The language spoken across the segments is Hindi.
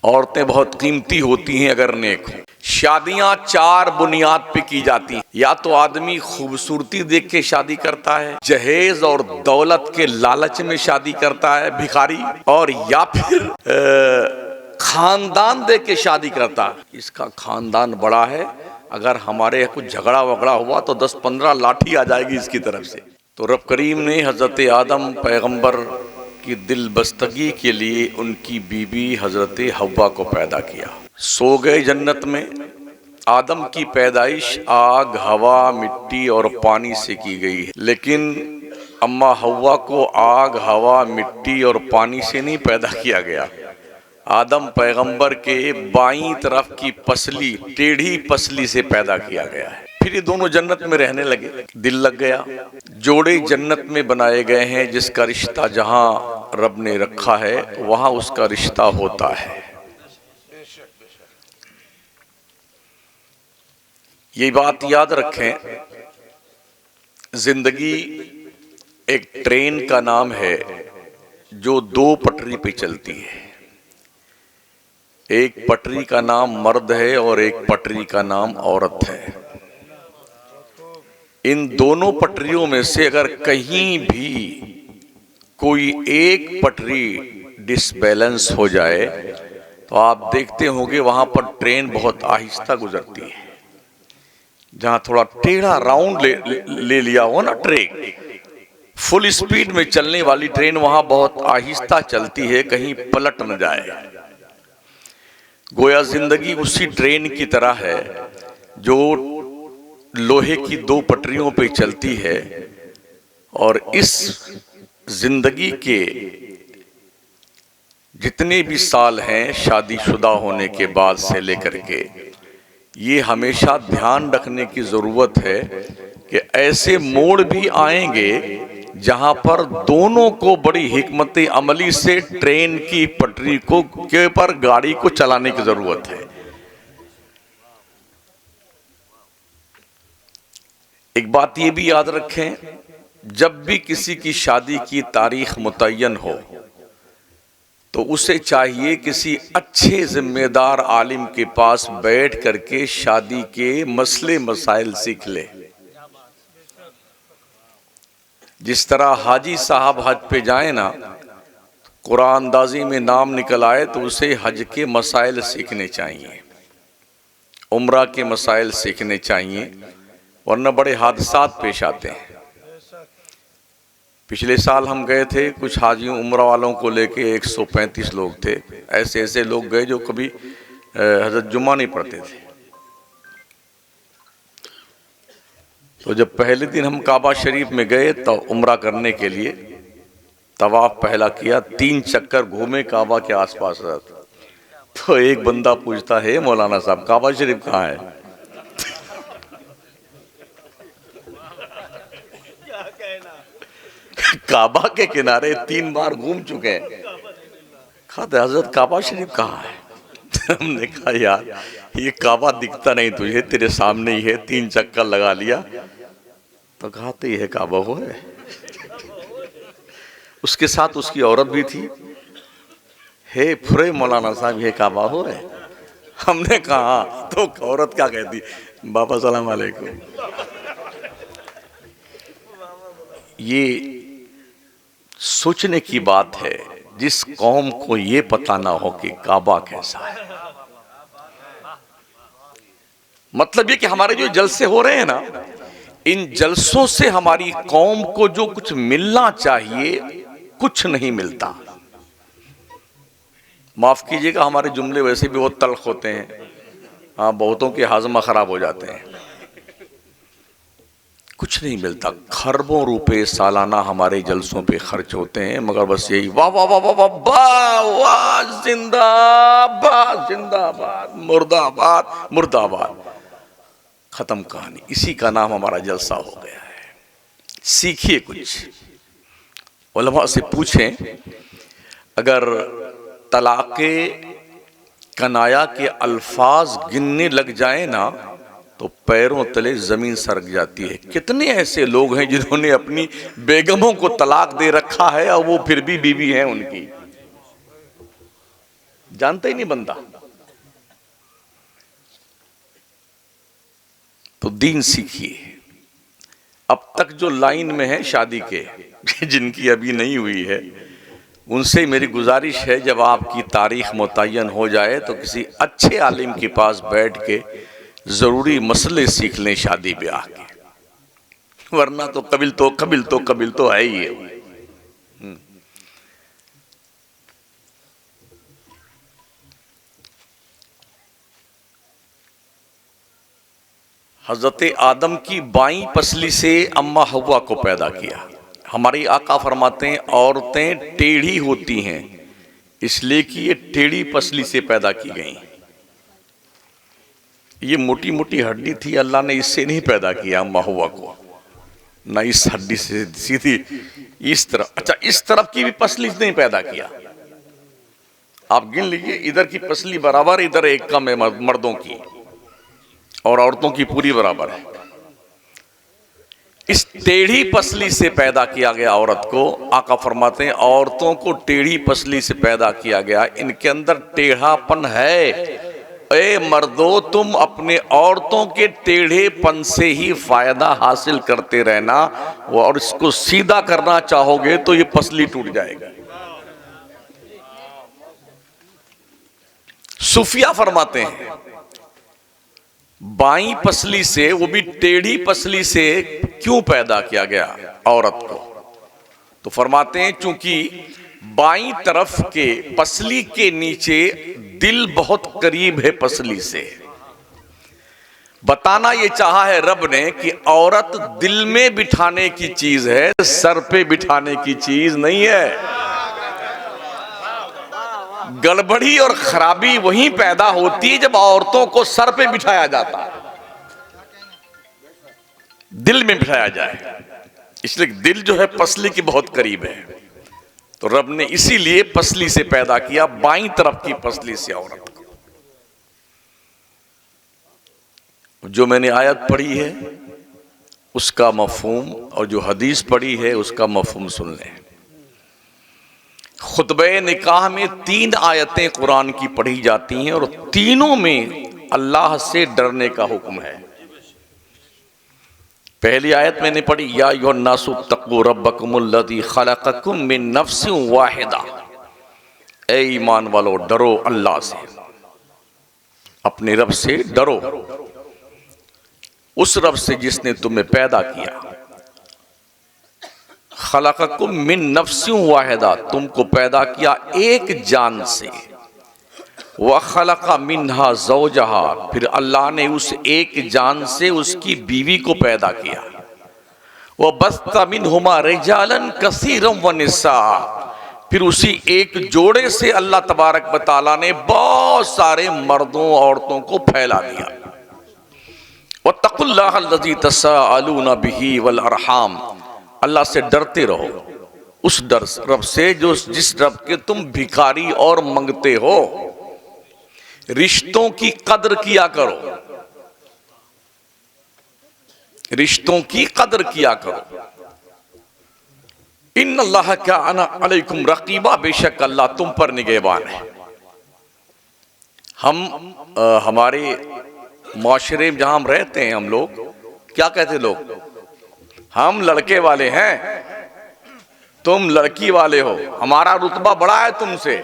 औरतें बहुत कीमती होती हैं अगर नेक हो। शादियां चार बुनियाद पे की जाती हैं। या तो आदमी खूबसूरती देख के शादी करता है, जहेज और दौलत के लालच में शादी करता है भिखारी, और या फिर खानदान देख के शादी करता है। इसका खानदान बड़ा है, अगर हमारे यहाँ कुछ झगड़ा वगड़ा हुआ तो 10-15 लाठी आ जाएगी इसकी तरफ से। तो रब करीम ने हजरत आदम पैगंबर की दिल बस्तगी के लिए उनकी बीबी हजरत हव्वा को पैदा किया। सो गए जन्नत में। आदम की पैदाइश आग, हवा, मिट्टी और पानी से की गई है, लेकिन अम्मा हव्वा को आग, हवा, मिट्टी और पानी से नहीं पैदा किया गया। आदम पैगंबर के बाईं तरफ की पसली, टेढ़ी पसली से पैदा किया गया है। फिर ये दोनों जन्नत में रहने लगे, दिल लग गया। जोड़े जन्नत में बनाए गए हैं, जिसका रिश्ता जहां रब ने रखा है वहां उसका रिश्ता होता है। ये बात याद रखें, जिंदगी एक ट्रेन का नाम है जो दो पटरी पे चलती है। एक पटरी का नाम मर्द है और एक पटरी का नाम औरत है। इन दोनों पटरियों में से अगर कहीं भी कोई एक पटरी डिसबैलेंस हो जाए तो आप देखते होंगे वहां पर ट्रेन बहुत आहिस्ता गुजरती है। जहां थोड़ा टेढ़ा राउंड ले लिया हो ना ट्रेन, फुल स्पीड में चलने वाली ट्रेन वहां बहुत आहिस्ता चलती है, कहीं पलट न जाए। गोया जिंदगी उसी ट्रेन की तरह है जो लोहे की दो पटरियों पे चलती है, और इस जिंदगी के जितने भी साल हैं शादीशुदा होने के बाद से लेकर के, ये हमेशा ध्यान रखने की जरूरत है कि ऐसे मोड़ भी आएंगे जहां पर दोनों को बड़ी हिकमत अमली से ट्रेन की पटरी को के पर गाड़ी को चलाने की जरूरत है। एक बात ये भी याद रखें, जब भी किसी की शादी की तारीख मुतय्यन हो तो उसे चाहिए किसी अच्छे जिम्मेदार आलिम के पास बैठ करके शादी के मसले मसाइल सीख ले। जिस तरह हाजी साहब हज पे जाए ना, कुरान अंदाजी में नाम निकल आए तो उसे हज के मसाइल सीखने चाहिए, उम्रा के मसाइल सीखने चाहिए, वरना बड़े हादसात पेश आते हैं। पिछले साल हम गए थे, कुछ हाजियों उम्रा वालों को लेके 135 लोग थे। ऐसे ऐसे लोग गए जो कभी हजरत जुम्मा नहीं पढ़ते थे। तो जब पहले दिन हम काबा शरीफ में गए तो उम्रा करने के लिए तवाफ पहला किया, 3 चक्कर घूमे काबा के आसपास। तो एक बंदा पूछता है, मौलाना साहब काबा शरीफ कहाँ है? काबा के किनारे 3 बार घूम चुके हैं। कहते हजरत काबा शरीफ कहाँ है? हमने कहा यार ये काबा दिखता नहीं तुझे, तेरे सामने ही है, 3 चक्कर लगा लिया। तो कहते ही है काबा हो है। उसके साथ उसकी औरत भी थी। हे फुरे मौलाना साहब ये काबा हो है? हमने कहा, तो औरत क्या कहती, बाबा सलाम अलैकुम। ये सोचने की बात है जिस कौम को ये पता ना हो कि काबा कैसा है। मतलब ये कि हमारे जो जलसे हो रहे हैं ना, इन जलसों से हमारी कौम को जो कुछ मिलना चाहिए कुछ नहीं मिलता। माफ कीजिएगा, हमारे जुमले वैसे भी बहुत तल्ख होते हैं। हाँ, बहुतों के हाजमा खराब हो जाते हैं। कुछ नहीं मिलता। खरबों रुपए सालाना हमारे जलसों पे खर्च होते हैं, मगर बस यही वाह वाह वाह वाह वाह वाह, जिंदाबाद जिंदाबाद, मुर्दाबाद मुर्दाबाद, खत्म कहानी। इसी का नाम हमारा जलसा हो गया है। सीखिए कुछ, उलमा से पूछें। अगर तलाक़े कनाया के अल्फाज गिनने लग जाए ना तो पैरों तले जमीन सरक जाती है। कितने ऐसे लोग हैं जिन्होंने अपनी बेगमों को तलाक दे रखा है और वो फिर भी बीवी हैं उनकी। जानता ही नहीं बंदा। तो दीन सीखिए। अब तक जो लाइन में है शादी के, जिनकी अभी नहीं हुई है, उनसे मेरी गुजारिश है, जब आपकी तारीख मुतय्यन हो जाए तो किसी अच्छे आलिम के पास बैठ के जरूरी मसले सीख लें शादी ब्याह के, वरना तो कबिल तो है ही है। हजरत आदम की बाईं पसली से अम्मा हव्वा को पैदा किया। हमारी आका फरमाते हैं औरतें टेढ़ी होती हैं इसलिए कि ये टेढ़ी पसली से पैदा की गई। ये मोटी मोटी हड्डी थी, अल्लाह ने इससे नहीं पैदा किया अम्मा हव्वा को, ना इस हड्डी से सीधी इस तरफ, अच्छा इस तरफ की भी पसली नहीं पैदा किया। आप गिन लीजिए, इधर की पसली बराबर, इधर एक कम है मर्दों की और औरतों की पूरी बराबर है। इस टेढ़ी पसली से पैदा किया गया औरत को, आका फरमाते हैं औरतों को टेढ़ी पसली से पैदा किया गया, इनके अंदर टेढ़ापन है। ए मर्दो, तुम अपने औरतों के टेढ़ेपन से ही फायदा हासिल करते रहना, और इसको सीधा करना चाहोगे तो ये पसली टूट जाएगी। सूफिया फरमाते हैं बाईं पसली से, वो भी टेढ़ी पसली से क्यों पैदा किया गया औरत को, तो फरमाते हैं चूंकि बाईं तरफ के पसली के नीचे दिल बहुत करीब है पसली से। बताना ये चाहा है रब ने कि औरत दिल में बिठाने की चीज है, सर पे बिठाने की चीज नहीं है। गड़बड़ी और खराबी वहीं पैदा होती है जब औरतों को सर पे बिठाया जाता है, दिल में बिठाया जाए। इसलिए दिल जो है पसली के बहुत करीब है, तो रब ने इसीलिए पसली से पैदा किया, बाईं तरफ की पसली से औरत को। जो मैंने आयत पढ़ी है उसका मफहूम और जो हदीस पढ़ी है उसका मफहूम सुन लें। खुतबे निकाह में 3 आयतें कुरान की पढ़ी जाती हैं और तीनों में अल्लाह से डरने का हुक्म है। पहली आयत मैंने पढ़ी, या अय्युहन्नासु तक़ू रब्बकुमुल्लज़ी खलक़कुम मिन नफ्सिन वाहिदा, ए ईमान वालो डरो अल्लाह से, अपने रब से डरो, उस रब से जिसने तुम्हें पैदा किया। खलक़कुम मिन नफ्सिन वाहिदा, तुमको पैदा किया एक जान से। व खलक़ा मिन्हा ज़ौजहा, फिर अल्लाह ने उस एक जान से उसकी बीवी को पैदा किया। व बस्ता मिनहुमा रिजालन कसीरम व निसा, फिर उसी एक जोड़े से अल्लाह तबारक व तआला ने बहुत सारे मर्दों औरतों को फैला दिया। वत्तक़ुल्लाह अल्लज़ी तसाअलूना बिही वल अरहाम, अल्लाह से डरते रहो, उस डर रब से जो जिस रब के तुम भिखारी और मंगते हो। रिश्तों की कदर किया करो, रिश्तों की कदर किया करो। इन्नल्लाह काना अलैकुम रकीबा, बेशक अल्लाह तुम पर निगहबान है। हमारे माशरे में जहां हम रहते हैं, हम लोग क्या कहते लोग, हम लड़के वाले हैं, तुम लड़की वाले हो, हमारा रुतबा बड़ा है तुमसे।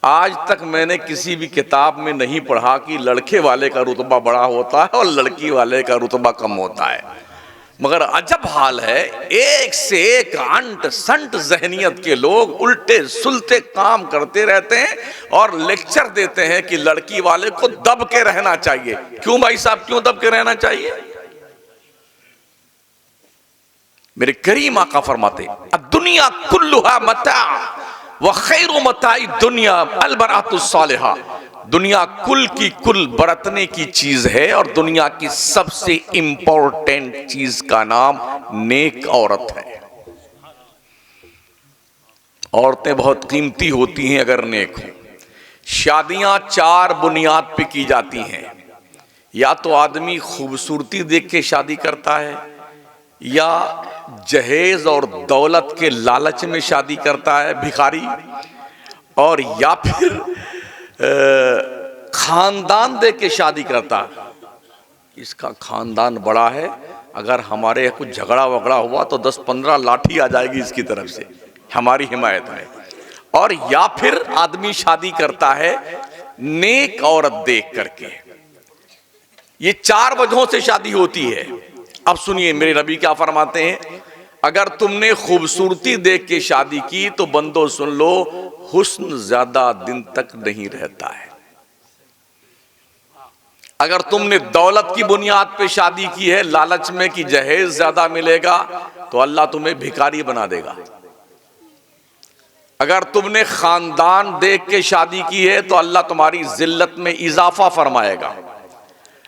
आज तक मैंने किसी भी किताब में नहीं पढ़ा कि लड़के वाले का रुतबा बड़ा होता है और लड़की वाले का रुतबा कम होता है। मगर अजब हाल है, एक से एक अंट संट जहनियत के लोग उल्टे सुलटे काम करते रहते हैं और लेक्चर देते हैं कि लड़की वाले को दब के रहना चाहिए। क्यों भाई साहब, क्यों दब के रहना चाहिए? मेरे करीम आका फरमाते दुनिया कुल्लुहा मता व खैरु मताई दुनिया अलबरातुस सालिहा, दुनिया कुल की कुल बरतने की चीज है और दुनिया की सबसे इंपॉर्टेंट चीज का नाम नेक औरत है। औरतें बहुत कीमती होती हैं अगर नेक हो। शादियां 4 बुनियाद पे की जाती हैं, या तो आदमी खूबसूरती देख के शादी करता है, या जहेज और दौलत के लालच में शादी करता है भिखारी, और या फिर खानदान देख के शादी करता, इसका खानदान बड़ा है, अगर हमारे यहाँ कुछ झगड़ा वगड़ा हुआ तो 10-15 लाठी आ जाएगी इसकी तरफ से हमारी हिमायत में। और या फिर आदमी शादी करता है नेक औरत देख करके। ये 4 वजहों से शादी होती है। अब सुनिए मेरे नबी क्या फरमाते हैं, अगर तुमने खूबसूरती देख के शादी की तो बंदो सुन लो, हुस्न ज्यादा दिन तक नहीं रहता है। अगर तुमने दौलत की बुनियाद पे शादी की है, लालच में कि जहेज ज्यादा मिलेगा, तो अल्लाह तुम्हें भिखारी बना देगा। अगर तुमने खानदान देख के शादी की है तो अल्लाह तुम्हारी जिल्लत में इजाफा फरमाएगा।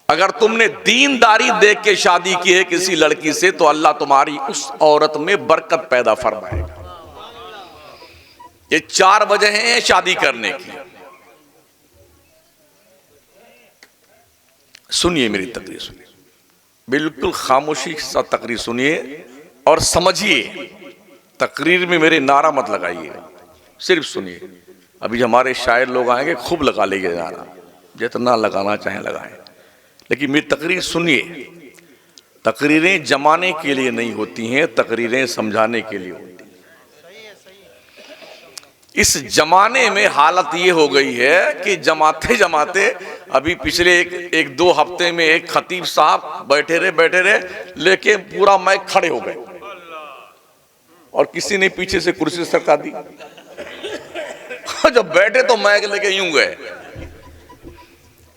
अगर तुमने दीनदारी देख के शादी की है किसी लड़की से तो अल्लाह तुम्हारी उस औरत में बरकत पैदा फरमाएगा। ये 4 वजह हैं शादी करने की। सुनिए मेरी तकरीर, सुनिए, बिल्कुल खामोशी के साथ तकरीर सुनिए और समझिए। तकरीर में मेरे नारा मत लगाइए, सिर्फ सुनिए। अभी हमारे शायर लोग आएंगे, खूब लगा लेंगे नारा, जितना लगाना चाहें लगाएं, लेकिन मेरी तकरीर सुनिए। तकरीरें जमाने के लिए नहीं होती हैं, तकरीरें समझाने के लिए होती हैं। इस जमाने में हालत ये हो गई है कि जमाते जमाते अभी पिछले एक 2 हफ्ते में एक खतीब साहब बैठे रहे लेके पूरा माइक खड़े हो गए और किसी ने पीछे से कुर्सी सरका दी। जब बैठे तो माइक लेके यूं गए।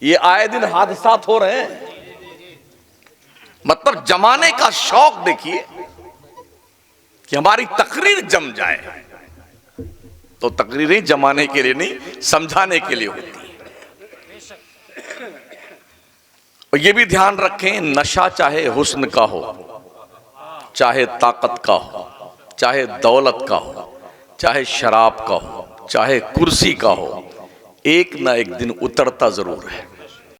ये आए दिन हादसात हो रहे हैं। मतलब जमाने का शौक देखिए कि हमारी तकरीर जम जाए। तो तकरीरें जमाने के लिए नहीं, समझाने के लिए होती है। और ये भी ध्यान रखें, नशा चाहे हुस्न का हो, चाहे ताकत का हो, चाहे दौलत का हो, चाहे शराब का हो, चाहे कुर्सी का हो, एक ना एक दिन उतरता जरूर है।